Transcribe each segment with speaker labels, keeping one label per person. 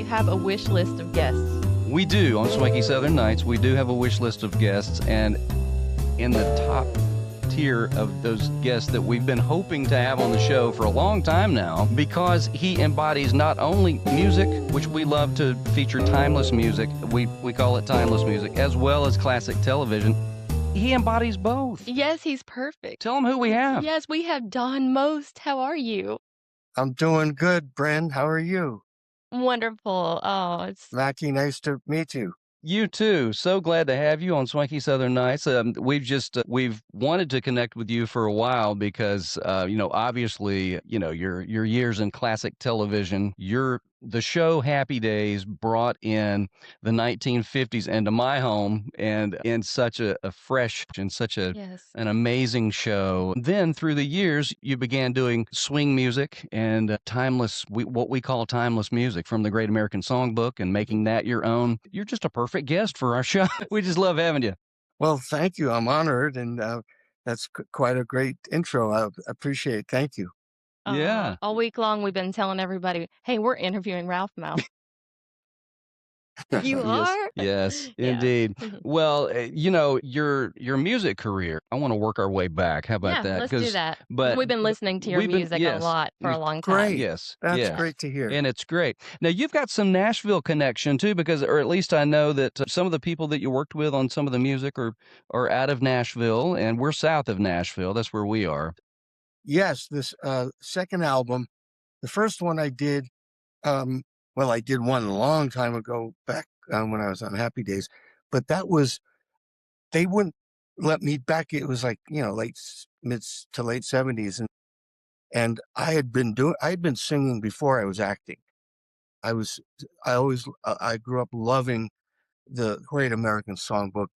Speaker 1: you have a wish list of guests?
Speaker 2: We do. On Swanky Southern Nights, we do have a wish list of guests, and in the top tier of those guests that we've been hoping to have on the show for a long time now, because he embodies not only music, which we love to feature timeless music, we call it timeless music, as well as classic television. He embodies both.
Speaker 1: Yes, he's perfect.
Speaker 2: Tell him who we have.
Speaker 1: Yes, we have Donny Most. How are you?
Speaker 3: I'm doing good, Brynn. How are you?
Speaker 1: Wonderful. Oh, it's
Speaker 3: Makky, nice to meet you.
Speaker 2: You too. So glad to have you on Swanky Southern Nights. We've wanted to connect with you for a while because obviously your years in classic television, the show Happy Days brought in the 1950s into my home, and in such a fresh and such
Speaker 1: yes.
Speaker 2: an amazing show. Then through the years, you began doing swing music and what we call timeless music from the Great American Songbook, and making that your own. You're just a perfect guest for our show. We just love having you.
Speaker 3: Well, thank you. I'm honored, and that's quite a great intro. I appreciate it. Thank you.
Speaker 2: Yeah.
Speaker 1: All week long, we've been telling everybody, hey, we're interviewing Ralph Malph. You are?
Speaker 2: Yes,
Speaker 1: Yeah.
Speaker 2: indeed. Well, your music career, I want to work our way back. How about that?
Speaker 1: Let's do that.
Speaker 2: But
Speaker 1: we've been listening to your music a lot for a long time.
Speaker 3: Great.
Speaker 2: Yes.
Speaker 3: That's
Speaker 2: yes.
Speaker 3: great to hear.
Speaker 2: And it's great. Now, you've got some Nashville connection, too, or at least I know that some of the people that you worked with on some of the music are out of Nashville, and we're south of Nashville. That's where we are.
Speaker 3: Yes, this second album, the first one I did, I did one a long time ago back when I was on Happy Days, but they wouldn't let me back. It was like, mid to late 70s. And I had been singing before I was acting. I grew up loving the Great American Songbook,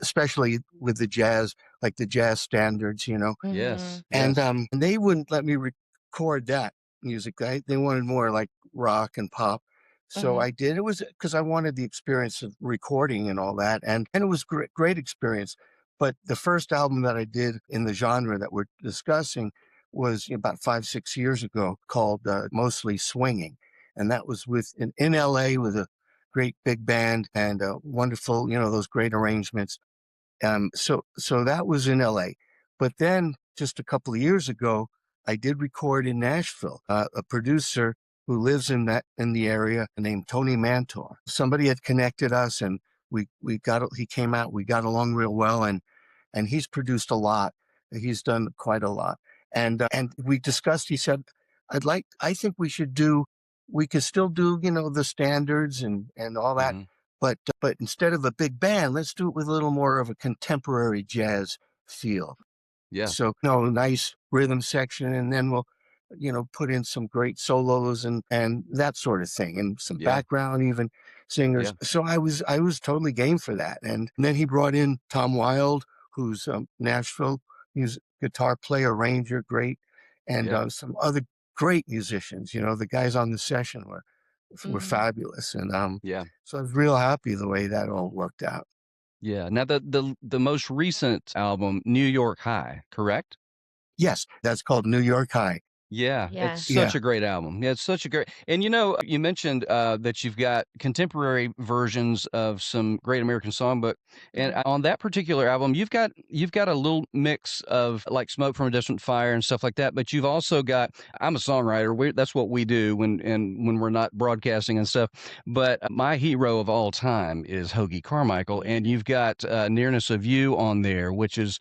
Speaker 3: especially with the jazz, like the jazz standards,
Speaker 2: Yes.
Speaker 3: And
Speaker 2: yes.
Speaker 3: they wouldn't let me record that music. They wanted more like rock and pop. So I did. It was because I wanted the experience of recording and all that, and it was great experience. But the first album that I did in the genre that we're discussing was about 5-6 years ago, called Mostly Swinging, and that was in L.A. with a great big band and wonderful, those great arrangements. So that was in L.A. But then just a couple of years ago, I did record in Nashville. A producer who lives in the area named Tony Mantor. Somebody had connected us, and he came out. We got along real well, and he's produced a lot. He's done quite a lot. And we discussed. He said, I think we could still do the standards and all that.
Speaker 2: Mhm.
Speaker 3: But instead of a big band, let's do it with a little more of a contemporary jazz feel.
Speaker 2: Yeah.
Speaker 3: So, nice rhythm section, and then we'll, put in some great solos and that sort of thing, and some background even singers.
Speaker 2: Yeah.
Speaker 3: So I was totally game for that. And then he brought in Tom Wilde, who's Nashville guitar player, arranger, great, and some other great musicians. The guys on the session were fabulous, and so I was real happy the way that all worked out.
Speaker 2: Yeah. Now, the most recent album, New York High, correct?
Speaker 3: Yes, that's called New York High.
Speaker 2: Yeah,
Speaker 1: Yeah.
Speaker 2: it's such a great album. Yeah, it's such a great. And you mentioned that you've got contemporary versions of some Great American Songbook, and on that particular album, you've got a little mix of like Smoke from a Distant Fire and stuff like that. But you've also got. I'm a songwriter. That's what we do when we're not broadcasting and stuff. But my hero of all time is Hoagie Carmichael, and you've got Nearness of You on there, which is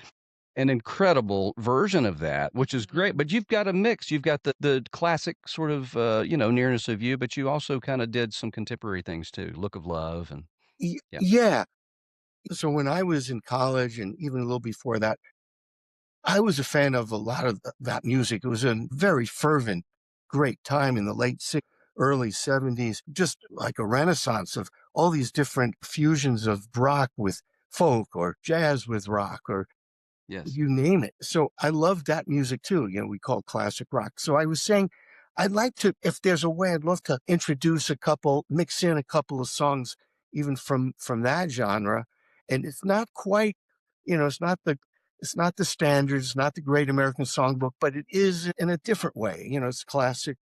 Speaker 2: an incredible version of that, which is great. But you've got a mix. You've got the classic sort of, Nearness of You, but you also kind of did some contemporary things too, Look of Love. And
Speaker 3: Yeah. So when I was in college, and even a little before that, I was a fan of a lot of that music. It was a very fervent, great time in the late 60s, early 70s, just like a renaissance of all these different fusions of rock with folk, or jazz with rock, or
Speaker 2: yes,
Speaker 3: you name it. So I love that music too. We call classic rock. So I was saying, I'd like to, if there's a way, I'd love to mix in a couple of songs, even from that genre. And it's not quite, it's not the standards, it's not the Great American Songbook, but it is in a different way. It's classic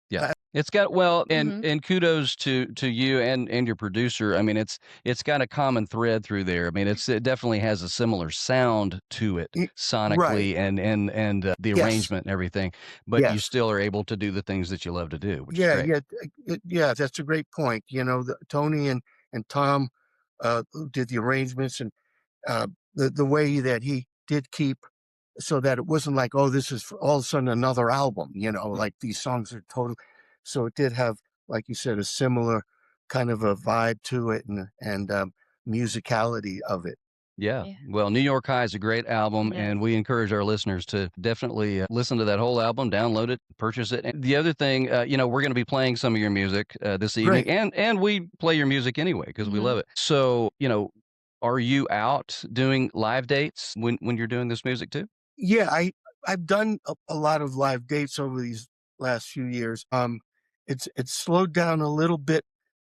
Speaker 2: Yeah. It's got well,
Speaker 1: Mhm.
Speaker 2: and kudos to you and your producer. I mean, it's got a common thread through there. I mean, it definitely has a similar sound to it
Speaker 3: Right.
Speaker 2: sonically and the
Speaker 3: Yes.
Speaker 2: arrangement and everything, but you
Speaker 3: Yes.
Speaker 2: still are able to do the things that you love to do, which is
Speaker 3: Yeah,
Speaker 2: great.
Speaker 3: yeah, yeah, that's a great point. Tony and Tom, who did the arrangements, and the way that he did keep so that it wasn't like, oh, this is all of a sudden another album, like these songs are total. So it did have, like you said, a similar kind of a vibe to it and musicality of it.
Speaker 2: Yeah.
Speaker 1: Yeah.
Speaker 2: Well, New York High is a great album,
Speaker 1: Yes.
Speaker 2: and we encourage our listeners to definitely listen to that whole album, download it, purchase it. And the other thing, we're going to be playing some of your music this evening,
Speaker 3: Great.
Speaker 2: and we play your music anyway because we love
Speaker 1: Mhm.
Speaker 2: it. So, are you out doing live dates when you're doing this music too?
Speaker 3: Yeah, I've done a lot of live dates over these last few years. It's slowed down a little bit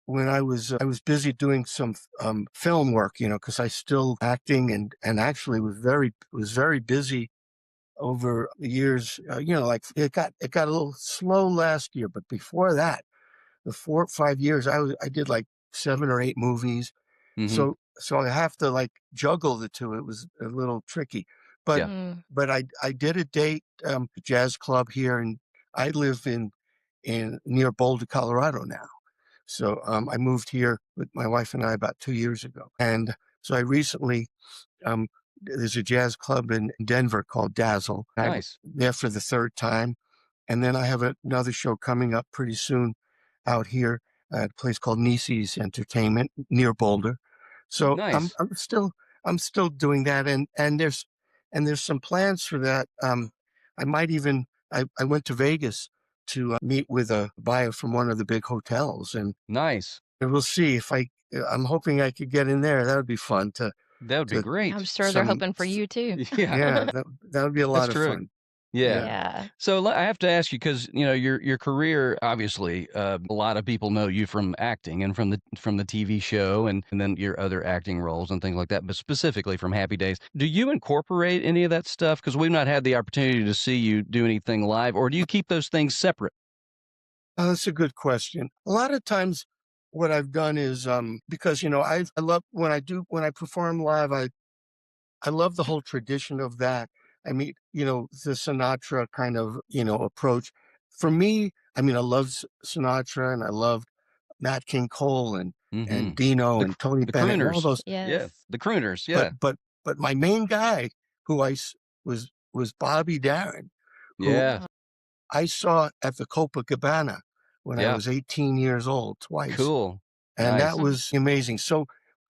Speaker 3: when I was busy doing some film work, because I still acting and actually was very busy over the years. Like it got a little slow last year, but before that, the 4 or 5 years, I did like 7 or 8 movies.
Speaker 2: Hmm.
Speaker 3: So I have to like juggle the two. It was a little tricky, but
Speaker 2: Yeah.
Speaker 1: Mm.
Speaker 3: but I did a date jazz club here, and I live in near Boulder, Colorado now. So I moved here with my wife and I about 2 years ago, and so I recently um, there's a jazz club in Denver called Dazzle. I'm
Speaker 2: Nice.
Speaker 3: there for the third time, and then I have another show coming up pretty soon out here at a place called Nisi's Entertainment near Boulder. So I'm
Speaker 2: Nice.
Speaker 3: I'm still I'm still doing that, and there's some plans for that. I might even I went to Vegas to meet with a buyer from one of the big hotels,
Speaker 2: Nice.
Speaker 3: and we'll see if I'm hoping I could get in there. That would be fun
Speaker 2: That would be
Speaker 3: to
Speaker 1: I'm
Speaker 2: great.
Speaker 1: sure they're
Speaker 3: some
Speaker 1: hoping for you too.
Speaker 2: Yeah.
Speaker 3: yeah, that would be a
Speaker 2: That's
Speaker 3: lot of
Speaker 2: true.
Speaker 3: fun.
Speaker 2: Yeah.
Speaker 3: Yeah.
Speaker 1: Yeah.
Speaker 2: So I have to ask you because your career obviously a lot of people know you from acting and from the TV show and then your other acting roles and things like that, but specifically from Happy Days. Do you incorporate any of that stuff? Because we've not had the opportunity to see you do anything live, or do you keep those things separate?
Speaker 3: That's a good question. A lot of times what I've done is because I love when I perform live, I love the whole tradition of that. I mean, the Sinatra kind of, approach. For me, I mean, I love Sinatra, and I love Nat King Cole and
Speaker 2: Mm-hmm.
Speaker 3: Dino
Speaker 2: The
Speaker 3: and Tony
Speaker 2: the
Speaker 3: Bennett and all
Speaker 2: crooners,
Speaker 3: those.
Speaker 2: yeah,
Speaker 1: Yes.
Speaker 2: the crooners,
Speaker 3: But
Speaker 2: yeah,
Speaker 3: but but my main guy who was Bobby Darin, who
Speaker 2: yeah,
Speaker 1: Oh,
Speaker 3: I saw at the Copacabana when I
Speaker 2: yeah.
Speaker 3: was 18 years old twice,
Speaker 2: Cool,
Speaker 3: and that
Speaker 2: nice,
Speaker 1: mhm.
Speaker 3: was amazing. So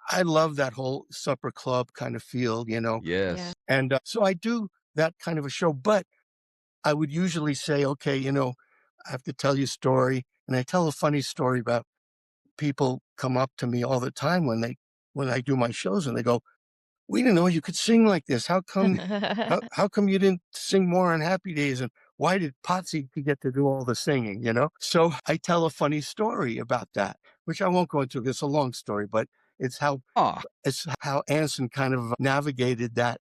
Speaker 3: I love that whole supper club kind of feel,
Speaker 1: Yeah.
Speaker 2: yes,
Speaker 3: and so I do that kind of a show. But I would usually say, okay, I have to tell you a story, and I tell a funny story about people come up to me all the time when I do my shows, and they go, "We didn't know you could sing like this. How come you didn't sing more on Happy Days? And why did Potsy get to do all the singing?" So I tell a funny story about that, which I won't go into. It's a long story, but it's how
Speaker 2: ah,
Speaker 3: it's how Anson kind of navigated that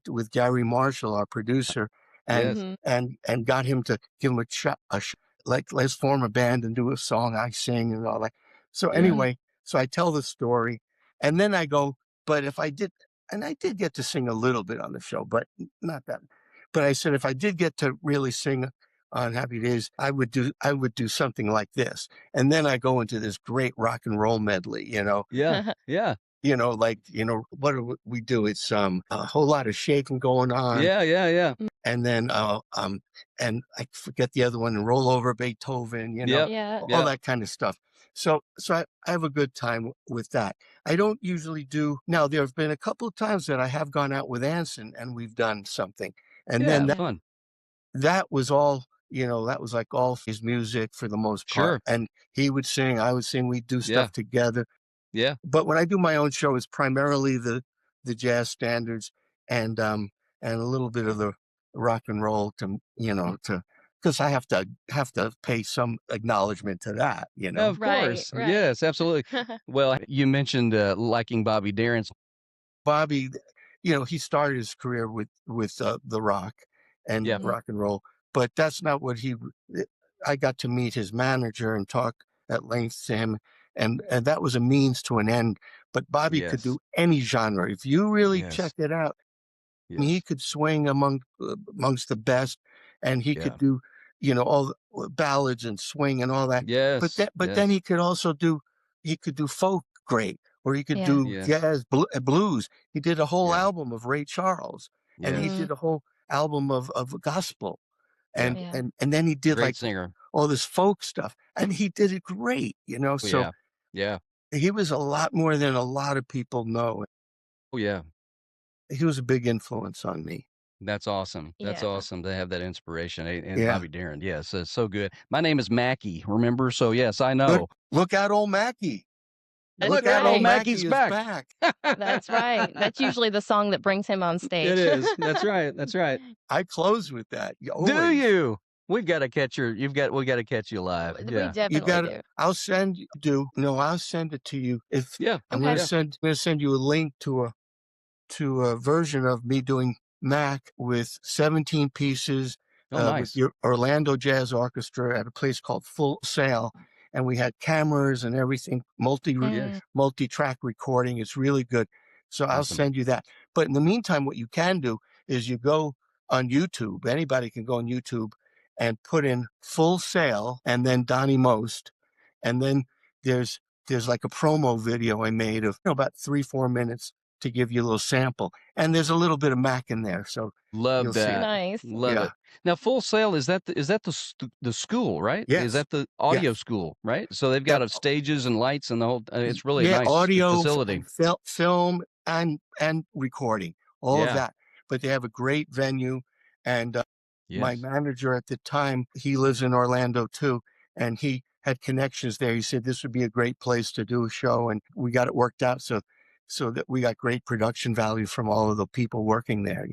Speaker 3: with Gary Marshall, our producer, and
Speaker 2: yes,
Speaker 1: Mhm.
Speaker 3: and got him to give him like, let's form a band and do a song I sing and all that. So
Speaker 2: yeah,
Speaker 1: Mhm.
Speaker 3: anyway, so I tell the story, and then I go, but if I did, and I did get to sing a little bit on the show, but not that. But I said if I did get to really sing on Happy Days, I would do something like this, and then I go into this great rock and roll medley,
Speaker 2: yeah, yeah,
Speaker 3: like, what do we do? It's a whole lot of shaking going on,
Speaker 2: yeah, yeah, yeah,
Speaker 3: and then and I forget the other one, roll over Beethoven,
Speaker 2: yep,
Speaker 1: Yeah.
Speaker 3: all
Speaker 2: yep,
Speaker 3: that kind of stuff. So I have a good time with that. I don't usually do now. There have been a couple of times that I have gone out with Anson and we've done something, and then
Speaker 2: yeah,
Speaker 1: Yeah.
Speaker 2: fun,
Speaker 3: that was all. That was like all his music for the most part,
Speaker 2: sure,
Speaker 3: and he would sing, I would sing, we'd do
Speaker 2: yeah,
Speaker 3: stuff together.
Speaker 2: yeah,
Speaker 3: But when I do my own show, it's primarily the jazz standards and a little bit of the rock and roll to because I have to pay some acknowledgement to that.
Speaker 2: of
Speaker 1: Right,
Speaker 2: course,
Speaker 1: right.
Speaker 2: yes, absolutely. Well, you mentioned liking Bobby Darin's,
Speaker 3: Bobby, he started his career with the rock and
Speaker 2: yeah,
Speaker 1: Mhm.
Speaker 3: rock and roll, but that's not what he. I got to meet his manager and talk at length to him, and that was a means to an end. But Bobby could
Speaker 2: Yes.
Speaker 3: do any genre. If you really
Speaker 2: Yes.
Speaker 3: checked it out, he
Speaker 2: Yes.
Speaker 3: could swing amongst the best, and he could
Speaker 2: Yeah.
Speaker 3: do, all the ballads and swing and all that.
Speaker 2: Yes.
Speaker 3: But then
Speaker 2: Yes.
Speaker 3: he could also do folk great, or he could
Speaker 1: Yeah.
Speaker 3: do
Speaker 2: Yes.
Speaker 3: jazz, blues. He did a whole
Speaker 2: Yeah.
Speaker 3: album of Ray Charles, and he
Speaker 1: Mhm.
Speaker 2: Yes.
Speaker 3: did a whole album of gospel,
Speaker 2: Yeah.
Speaker 3: and
Speaker 1: Yeah.
Speaker 3: and then he did
Speaker 2: Great
Speaker 3: like
Speaker 2: singer.
Speaker 3: all this folk stuff, and he did it great,
Speaker 2: Oh,
Speaker 3: So
Speaker 2: yeah. Yeah.
Speaker 3: he was a lot more than a lot of people know.
Speaker 2: Oh, yeah.
Speaker 3: He was a big influence on me.
Speaker 2: That's awesome. That's
Speaker 1: Yeah.
Speaker 2: awesome to have that inspiration, and
Speaker 3: Yeah.
Speaker 2: Bobby Darin. Yes, it's so good. My name is Makky, remember? So, yes, I
Speaker 3: Look,
Speaker 2: know.
Speaker 3: look out, old Mackie.
Speaker 1: That's
Speaker 3: Look
Speaker 2: Look
Speaker 3: out,
Speaker 2: out, old
Speaker 3: old
Speaker 1: right.
Speaker 3: Mackie
Speaker 2: Macky's
Speaker 3: is
Speaker 2: back.
Speaker 3: back.
Speaker 1: That's right. That's usually the song that brings him on
Speaker 2: It
Speaker 1: stage.
Speaker 2: is. That's right. That's right.
Speaker 3: I close with that.
Speaker 2: Do
Speaker 3: Always.
Speaker 2: you? We've got to catch your we got to catch you live.
Speaker 1: We
Speaker 2: Yeah.
Speaker 3: You
Speaker 1: definitely
Speaker 3: got
Speaker 1: do.
Speaker 3: I'll send you. No, I'll send it to you. If
Speaker 2: Yeah.
Speaker 3: I'm
Speaker 1: Okay.
Speaker 3: going to send you a link to a version of me doing Mac with 17 pieces
Speaker 2: Oh,
Speaker 3: with
Speaker 2: nice.
Speaker 3: your Orlando Jazz Orchestra at a place called Full Sail, and we had cameras and everything,
Speaker 1: Mm.
Speaker 3: multi-track recording. It's really good. So I'll
Speaker 2: Awesome.
Speaker 3: send you that. But in the meantime, what you can do is you go on YouTube. Anybody can go on YouTube and put in Full Sail and then Donny Most, and then there's like a promo video I made of about 3-4 minutes to give you a little sample. And there's a little bit of Mac in there, so
Speaker 2: Love
Speaker 3: you'll see.
Speaker 2: that.
Speaker 1: Nice.
Speaker 2: Love
Speaker 3: Yeah.
Speaker 2: it. Now, Full Sail, is that the school, right? Is
Speaker 3: Yes.
Speaker 2: that the audio
Speaker 3: Yes.
Speaker 2: school, right? So they've got
Speaker 3: Yep.
Speaker 2: stages and lights and the whole it's really a
Speaker 3: Yeah,
Speaker 2: nice
Speaker 3: audio
Speaker 2: facility.
Speaker 3: and film and recording, all of
Speaker 2: Yeah.
Speaker 3: that. But they have a great venue, and my
Speaker 2: Yes.
Speaker 3: manager at the time, he lives in Orlando too, and he had connections there. He said this would be a great place to do a show, and we got it worked out so that we got great production value from all of the people working there,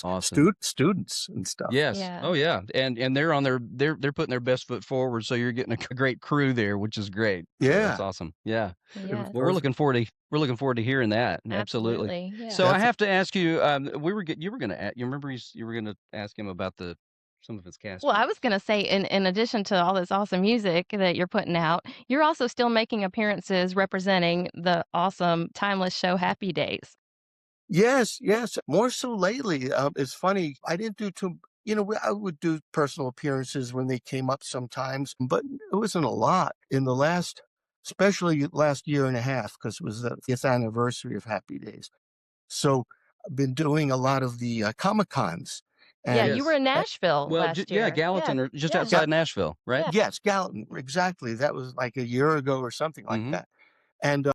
Speaker 2: Awesome.
Speaker 3: students and stuff.
Speaker 2: Yes.
Speaker 1: Yeah.
Speaker 2: Oh, yeah. And they're on they're putting their best foot forward, so you're getting a great crew there, which is great. So that's
Speaker 3: Yeah.
Speaker 2: awesome. Yeah.
Speaker 3: It was
Speaker 1: Yes.
Speaker 2: Well, we're looking forward to hearing that. Absolutely.
Speaker 1: Absolutely. Yeah.
Speaker 2: So I
Speaker 3: That's
Speaker 2: have to ask you, you were gonna you remember you were gonna ask him about some of his cast
Speaker 1: Well, I was
Speaker 2: members.
Speaker 1: gonna say in addition to all this awesome music that you're putting out, you're also still making appearances representing the awesome timeless show Happy Days.
Speaker 3: Yes, yes. More so lately. It's funny. I didn't do too. I would do personal appearances when they came up sometimes, but it wasn't a lot in the especially last year and a half, because it was the 5th anniversary of Happy Days. So I've been doing a lot of the Comic Cons,
Speaker 1: Yeah, you
Speaker 3: and
Speaker 1: were in
Speaker 2: Yes.
Speaker 1: Nashville
Speaker 2: Well,
Speaker 1: last
Speaker 2: yeah,
Speaker 1: year.
Speaker 2: Gallatin
Speaker 1: Yeah.
Speaker 2: or just
Speaker 1: Yeah.
Speaker 3: Ga-
Speaker 2: outside Nashville, right?
Speaker 1: Yeah.
Speaker 3: yes, Gallatin, exactly. That was like a year ago or something like
Speaker 2: Mhm.
Speaker 3: that, and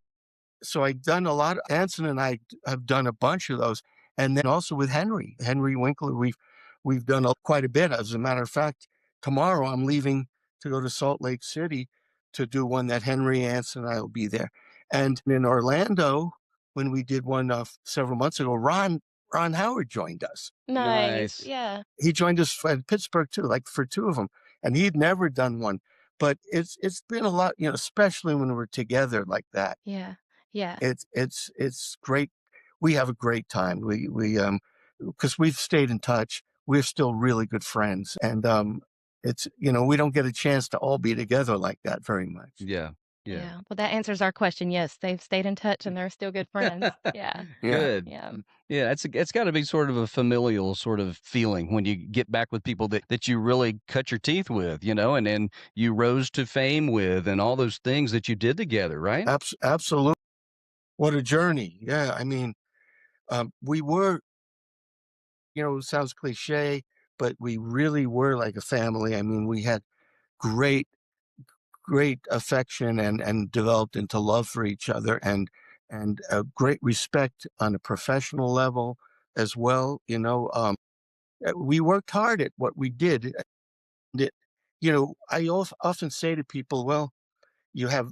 Speaker 3: so I've done a lot. Anson and I have done a bunch of those, and then also with Henry Winkler, we've done quite a bit. As a matter of fact, tomorrow I'm leaving to go to Salt Lake City to do one that Henry, Anson, and I will be there. And in Orlando, when we did one several months ago, Ron Howard joined us.
Speaker 1: Nice.
Speaker 2: Nice.
Speaker 1: Yeah.
Speaker 3: He joined us in Pittsburgh too, like for 2 of them, and he'd never done one. But it's been a lot, especially when we're together like that.
Speaker 1: Yeah. Yeah.
Speaker 3: It's great. We have a great time. Because we've stayed in touch. We're still really good friends, and it's we don't get a chance to all be together like that very much.
Speaker 2: Yeah. Yeah.
Speaker 1: Yeah. Well, that answers our question. Yes, they've stayed in touch and they're still good friends. Yeah.
Speaker 3: Yeah,
Speaker 2: Good.
Speaker 1: Yeah.
Speaker 2: Yeah, it's got to be sort of a familial sort of feeling when you get back with people that you really cut your teeth with, and then you rose to fame with, and all those things that you did together, right?
Speaker 3: absolutely. What a journey. Yeah, I mean, we were. It sounds cliche, but we really were like a family. I mean, we had great great affection and developed into love for each other and a great respect on a professional level as well. We worked hard at what we did. It, I often say to people, well, you have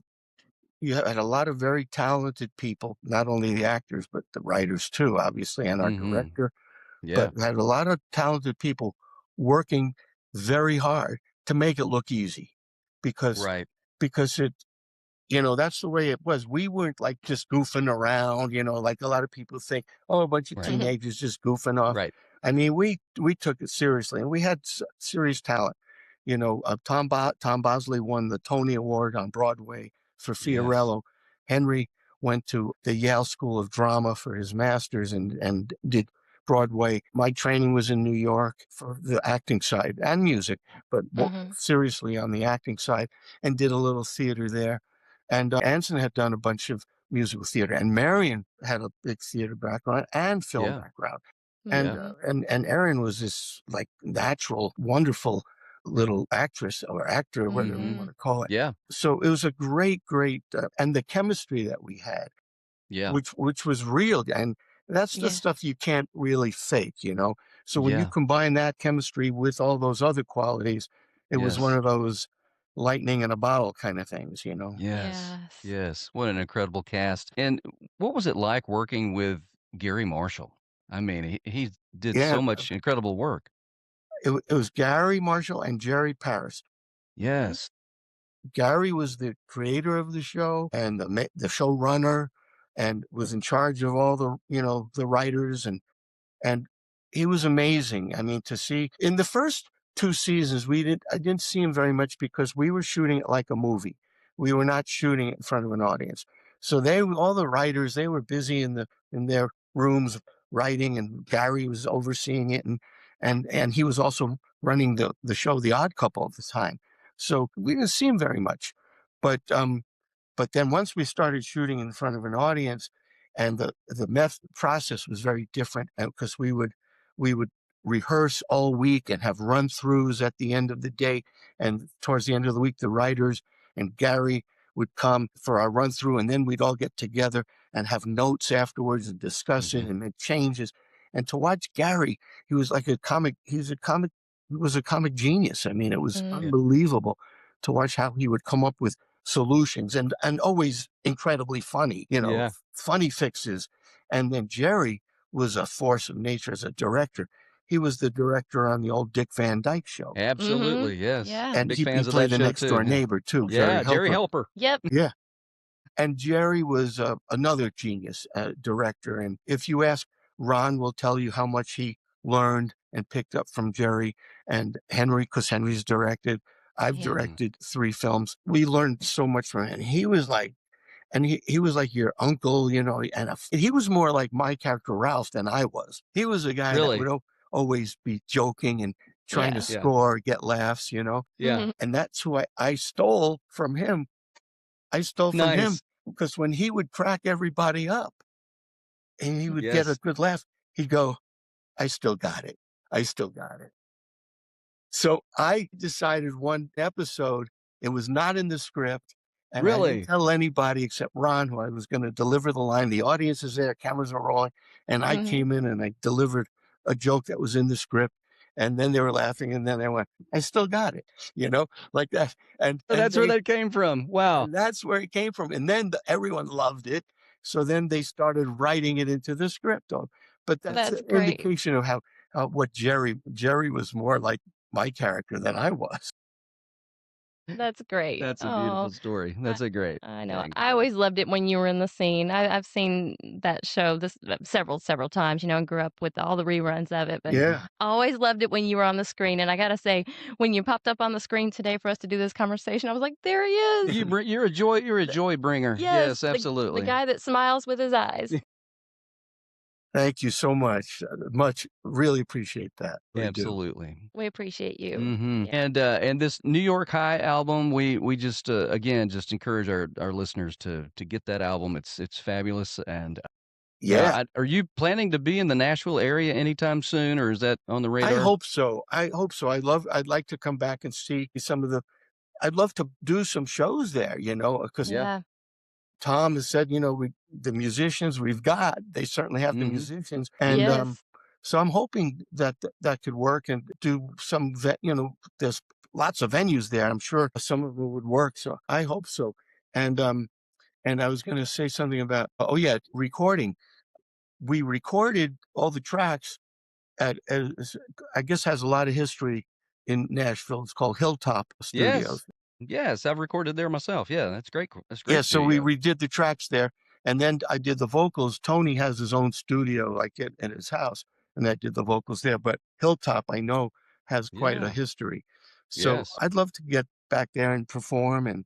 Speaker 3: had a lot of very talented people, not only the actors but the writers too, obviously, and our
Speaker 2: Mhm.
Speaker 3: director,
Speaker 2: Yeah.
Speaker 3: but had a lot of talented people working very hard to make it look easy because
Speaker 2: Right.
Speaker 3: because it that's the way it was. We weren't like just goofing around, like a lot of people think, oh, a bunch of
Speaker 2: Right.
Speaker 3: teenagers just goofing off.
Speaker 2: Right.
Speaker 3: I mean, we took it seriously, and we had serious talent. Tom Bosley won the Tony Award on Broadway for
Speaker 2: Yes.
Speaker 3: Fiorello. Henry went to the Yale School of Drama for his master's and did Broadway. My training was in New York for the acting side and music, but more
Speaker 1: Mhm.
Speaker 3: seriously on the acting side, and did a little theater there. And Anson had done a bunch of musical theater, and Marion had a big theater background and film
Speaker 2: Yeah.
Speaker 3: background. And
Speaker 2: Yeah.
Speaker 1: Mhm.
Speaker 3: and Erin was this like natural, wonderful little actress or actor, whatever you
Speaker 2: Mhm.
Speaker 3: want
Speaker 1: Mhm.
Speaker 3: to call it.
Speaker 2: Yeah.
Speaker 3: So it was a great, and the chemistry that we had,
Speaker 2: Yeah.
Speaker 3: which was real, and that's the
Speaker 1: Yeah.
Speaker 3: stuff you can't really fake. So when you
Speaker 2: Yeah.
Speaker 3: combine that chemistry with all those other qualities, it was one
Speaker 2: Yes.
Speaker 3: of those lightning in a bottle kind of things.
Speaker 2: Yes.
Speaker 1: Yes.
Speaker 2: Yes. What an incredible cast. And what was it like working with Gary Marshall? I mean, he did
Speaker 3: Yeah,
Speaker 2: so much incredible work.
Speaker 3: it was Gary Marshall and Jerry Paris.
Speaker 1: Mhm.
Speaker 2: Yes.
Speaker 3: Gary was the creator of the show and the showrunner, and was in charge of all the writers, and he was amazing. I mean, to see in the first 2 seasons, I didn't see him very much because we were shooting it like a movie. We were not shooting it in front of an audience. So all the writers, they were busy in their rooms writing, and Gary was overseeing it, and he was also running the show The Odd Couple at the time. So we didn't see him very much. But then once we started shooting in front of an audience, and the process was very different, because we would rehearse all week and have run throughs at the end of the day, and towards the end of the week, the writers and Gary would come for our run through, and then we'd all get together and have notes afterwards and discuss it
Speaker 2: Mhm.
Speaker 3: and make changes. And to watch Gary, he was like a comic. He was a comic genius. I mean, it was
Speaker 1: Mhm.
Speaker 2: Yeah.
Speaker 3: unbelievable to watch how he would come up with solutions, and always incredibly funny,
Speaker 2: Yeah.
Speaker 3: funny fixes. And then Jerry was a force of nature as a director. He was the director on the old Dick Van Dyke Show,
Speaker 1: Mhm.
Speaker 2: Absolutely. Yes.
Speaker 1: Yeah.
Speaker 3: and
Speaker 2: Big
Speaker 3: he
Speaker 2: fans of
Speaker 3: played
Speaker 2: that
Speaker 3: the
Speaker 2: show
Speaker 3: next
Speaker 2: too.
Speaker 3: door
Speaker 2: Yeah.
Speaker 3: neighbor too, Jerry
Speaker 2: Yeah. Jerry
Speaker 3: Helper.
Speaker 2: Helper.
Speaker 1: Yep.
Speaker 3: Yeah. And Jerry was another genius director. And if you ask, Ron will tell you how much he learned and picked up from Jerry and Henry, because Henry's directed. I've
Speaker 1: Yeah.
Speaker 2: Mhm.
Speaker 3: directed 3 films. We learned so much from him. And he was like your uncle, and he was more like my character Ralph than I was. He was a guy that would
Speaker 2: Really?
Speaker 3: always be joking and trying to
Speaker 1: Yeah.
Speaker 2: Yeah.
Speaker 3: score, get laughs.
Speaker 2: Yeah.
Speaker 1: Mhm.
Speaker 3: And that's who I stole from him. I stole from him
Speaker 2: Nice.
Speaker 3: because when he would crack everybody up and he would get a
Speaker 2: Yes.
Speaker 3: good laugh, he'd go, I still got it. I still got it. So I decided one episode, it was not in the script, and I didn't
Speaker 2: Really?
Speaker 3: tell anybody except Ron, who I was going to deliver the line. The audience is there, cameras are rolling, and I
Speaker 1: Mhm.
Speaker 3: came in and I delivered a joke that was in the script. And then they were laughing, and then I went, I still got it, like that. And
Speaker 2: Oh,
Speaker 3: and
Speaker 2: that's where
Speaker 3: they
Speaker 2: that came from. Wow.
Speaker 3: and that's where it came from. And then everyone loved it. So then they started writing it into the script. But that's
Speaker 1: That's
Speaker 3: an
Speaker 1: great.
Speaker 3: indication of how what Jerry was more like my character than I was.
Speaker 1: That's great.
Speaker 2: That's a
Speaker 1: Oh,
Speaker 2: beautiful story.
Speaker 1: I
Speaker 2: That's a great
Speaker 1: I know.
Speaker 2: thing.
Speaker 1: I always loved it when you were in the scene. I've seen that show several times, and grew up with all the reruns of it, but
Speaker 2: Mhm.
Speaker 3: Yeah.
Speaker 1: I always loved it when you were on the screen, and I gotta say, when you popped up on the screen today for us to do this conversation, I was like, "There he is."
Speaker 2: You're a joy bringer.
Speaker 1: Yes,
Speaker 2: Yes,
Speaker 1: the
Speaker 2: absolutely.
Speaker 1: guy that smiles with his eyes.
Speaker 3: Thank you so much. Much. Really appreciate that. Really do.
Speaker 2: Absolutely.
Speaker 1: We appreciate you.
Speaker 2: Mhm.
Speaker 1: Yeah.
Speaker 2: And this New York High album, we just again just encourage our listeners to get that album. It's fabulous. And
Speaker 3: Yeah.
Speaker 2: are you planning to be in the Nashville area anytime soon, or is that on the
Speaker 3: I
Speaker 2: radar?
Speaker 3: hope so. I hope so. I'd like to come back and see I'd love to do some shows there, because
Speaker 2: Yeah.
Speaker 1: Yeah.
Speaker 3: Tom has said, the musicians they certainly have the
Speaker 2: Mhm.
Speaker 3: musicians. And
Speaker 1: Yes.
Speaker 3: so I'm hoping that that could work and do there's lots of venues there. I'm sure some of them would work. So I hope so. And I was going to say something about, oh yeah, recording. We recorded all the tracks at I guess has a lot of history in Nashville. It's called Hilltop
Speaker 2: Yes.
Speaker 3: Studios.
Speaker 2: Yes, I've recorded there myself. Yeah, that's great. That's
Speaker 3: Yeah,
Speaker 2: great
Speaker 3: so we
Speaker 2: studio.
Speaker 3: redid the tracks there, and then I did the vocals. Tony has his own studio, like at his house, and I did the vocals there. But Hilltop, I know, has quite a
Speaker 2: Yeah.
Speaker 3: history. So
Speaker 2: Yes.
Speaker 3: I'd love to get back there and perform and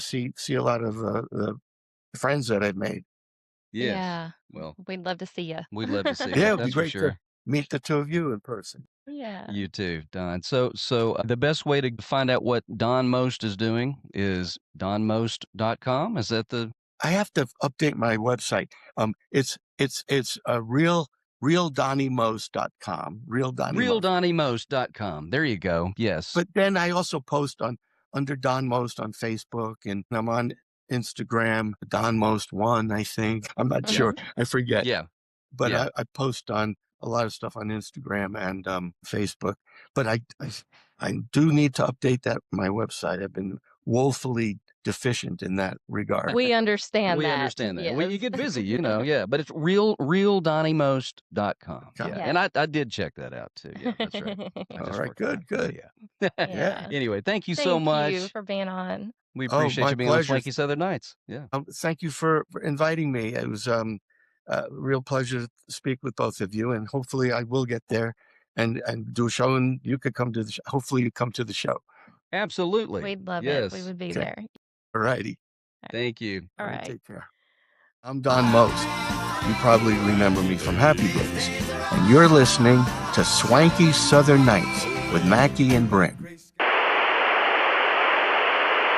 Speaker 3: see a lot of the friends that I've made.
Speaker 2: Yes.
Speaker 1: Yeah.
Speaker 2: Well,
Speaker 1: We'd love to see you.
Speaker 2: we'd love to see
Speaker 3: Yeah,
Speaker 2: you.
Speaker 3: it'd be
Speaker 2: That's for
Speaker 3: great to
Speaker 2: sure.
Speaker 3: meet the two of you in person.
Speaker 1: Yeah.
Speaker 2: You too, Don. So the best way to find out what Don Most is doing is donmost.com. Is that the
Speaker 3: I have to update my website. It's realdonnymost.com. Real Donny Most.
Speaker 2: realdonnymost.com? There you go. Yes.
Speaker 3: But then I also post under Don Most on Facebook, and I'm on Instagram, Don Most One, I think. I'm not
Speaker 2: Yeah.
Speaker 3: sure. I forget.
Speaker 2: Yeah.
Speaker 3: But
Speaker 2: Yeah.
Speaker 3: I post on a lot of stuff on Instagram and Facebook. But I do need to update my website. I've been woefully deficient in that regard.
Speaker 1: We understand
Speaker 2: We
Speaker 1: that.
Speaker 2: understand that. Well, you
Speaker 1: Yes.
Speaker 2: get busy, yeah. But it's realdonnymost.com. Yeah.
Speaker 1: Yeah.
Speaker 2: And I did check that out too. Yeah, that's right. I
Speaker 3: All
Speaker 2: just
Speaker 3: right,
Speaker 2: forgot.
Speaker 3: good.
Speaker 2: Yeah.
Speaker 3: Yeah.
Speaker 2: Anyway, thank you so
Speaker 1: Thank you
Speaker 2: much.
Speaker 1: for being on.
Speaker 2: We
Speaker 3: Oh,
Speaker 2: appreciate
Speaker 3: my
Speaker 2: you being on
Speaker 3: pleasure.
Speaker 2: Swanky Southern Nights. Yeah.
Speaker 3: Thank you for inviting me. It was a real pleasure to speak with both of you, and hopefully I will get there and do a show, and you could come to the hopefully you come to the show.
Speaker 2: Absolutely.
Speaker 1: We'd love it. We
Speaker 2: Yes.
Speaker 1: would be
Speaker 3: Okay.
Speaker 1: there.
Speaker 3: All righty.
Speaker 2: Thank you.
Speaker 1: All
Speaker 3: All right,
Speaker 1: right.
Speaker 3: take care. I'm Don Most. You probably remember me from Happy Days, and you're listening to Swanky Southern Nights with Makky and Brynn.